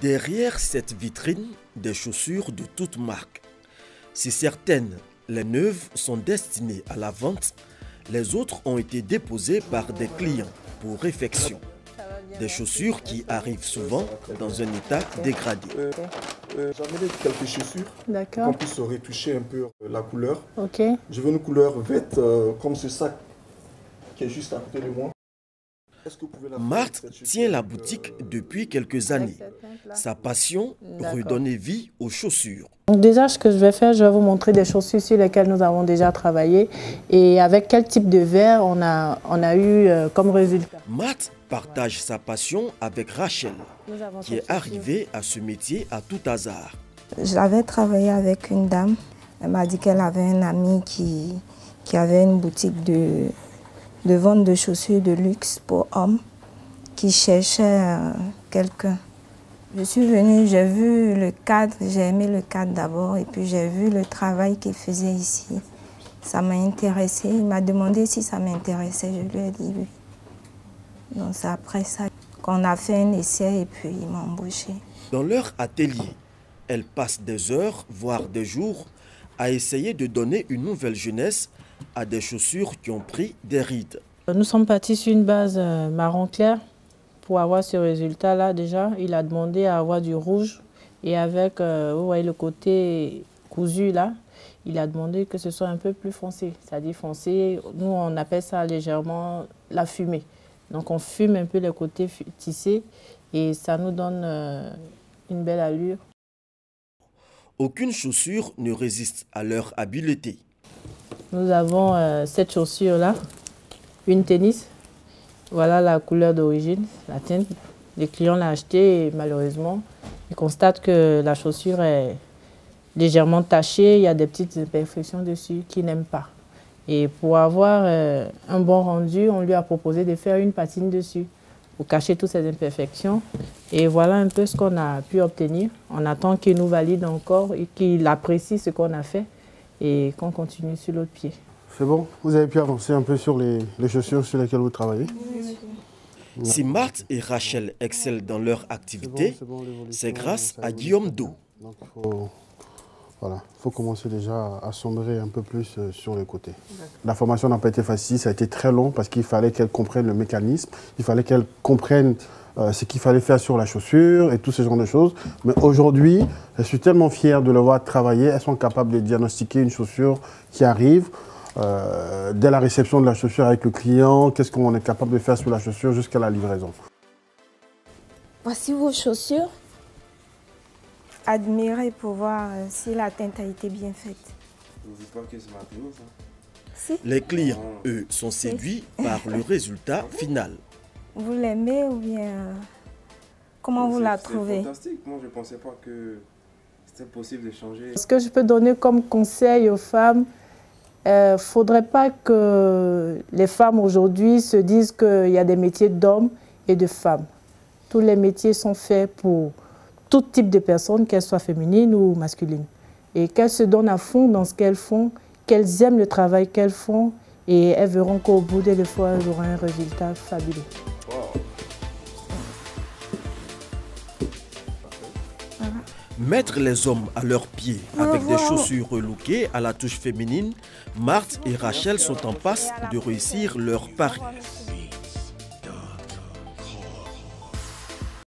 Derrière cette vitrine, des chaussures de toutes marques. Si certaines, les neuves, sont destinées à la vente, les autres ont été déposées par des clients pour réfection. Des chaussures qui arrivent souvent dans un état dégradé. J'amène quelques chaussures pour qu'on puisse retoucher un peu la couleur. Je veux une couleur verte comme ce sac qui est juste à côté de moi. Marthe tient la boutique depuis quelques années. Sa passion, redonner vie aux chaussures. Donc déjà, ce que je vais faire, je vais vous montrer des chaussures sur lesquelles nous avons déjà travaillé et avec quel type de verre on a eu comme résultat. Marthe partage sa passion avec Rachel, qui est arrivée à ce métier à tout hasard. J'avais travaillé avec une dame. Elle m'a dit qu'elle avait un ami qui avait une boutique de vente de chaussures de luxe pour hommes qui cherchait quelqu'un. Je suis venue, j'ai vu le cadre, j'ai aimé le cadre d'abord et puis j'ai vu le travail qu'il faisait ici. Ça m'a intéressée, il m'a demandé si ça m'intéressait, je lui ai dit oui. Donc c'est après ça qu'on a fait un essai et puis il m'a embauchée. Dans leur atelier, elle passe des heures, voire des jours, à essayer de donner une nouvelle jeunesse à des chaussures qui ont pris des rides. Nous sommes partis sur une base marron clair pour avoir ce résultat-là déjà. Il a demandé à avoir du rouge et avec vous voyez le côté cousu là, il a demandé que ce soit un peu plus foncé. C'est-à-dire foncé, nous on appelle ça légèrement la fumée. Donc on fume un peu les côtés tissés et ça nous donne une belle allure. Aucune chaussure ne résiste à leur habileté. Nous avons cette chaussure-là, une tennis. Voilà la couleur d'origine, la teinte. Les clients l'ont achetée et malheureusement, ils constatent que la chaussure est légèrement tachée. Il y a des petites imperfections dessus qu'ils n'aiment pas. Et pour avoir un bon rendu, on lui a proposé de faire une patine dessus pour cacher toutes ces imperfections. Et voilà un peu ce qu'on a pu obtenir. On attend qu'il nous valide encore et qu'il apprécie ce qu'on a fait et qu'on continue sur l'autre pied. C'est bon? Vous avez pu avancer un peu sur les chaussures sur lesquelles vous travaillez? Oui. Si Marthe et Rachel excellent dans leur activité, c'est grâce à Guillaume Do. Donc il faut commencer déjà à sombrer un peu plus sur les côtés. La formation n'a pas été facile, ça a été très long parce qu'il fallait qu'elle comprenne le mécanisme, il fallait qu'elle comprenne ce qu'il fallait faire sur la chaussure et tout ce genre de choses. Mais aujourd'hui, je suis tellement fier de les voir travailler. Elles sont capables de diagnostiquer une chaussure qui arrive dès la réception de la chaussure avec le client, qu'est-ce qu'on est capable de faire sur la chaussure jusqu'à la livraison. Voici vos chaussures. Admirez pour voir si la teinte a été bien faite. Vous dites pas que c'est matériau, ça? Si. Les clients, eux, sont séduits par le résultat final. Vous l'aimez ou bien comment vous la trouvez? C'est fantastique. Moi, je ne pensais pas que c'était possible de changer. Ce que je peux donner comme conseil aux femmes, il ne faudrait pas que les femmes aujourd'hui se disent qu'il y a des métiers d'hommes et de femmes. Tous les métiers sont faits pour tout type de personnes, qu'elles soient féminines ou masculines. Et qu'elles se donnent à fond dans ce qu'elles font, qu'elles aiment le travail qu'elles font et elles verront qu'au bout de l'effort, elles auront un résultat fabuleux. Mettre les hommes à leurs pieds avec des chaussures relookées à la touche féminine, Marthe et Rachel sont en passe de réussir leur pari.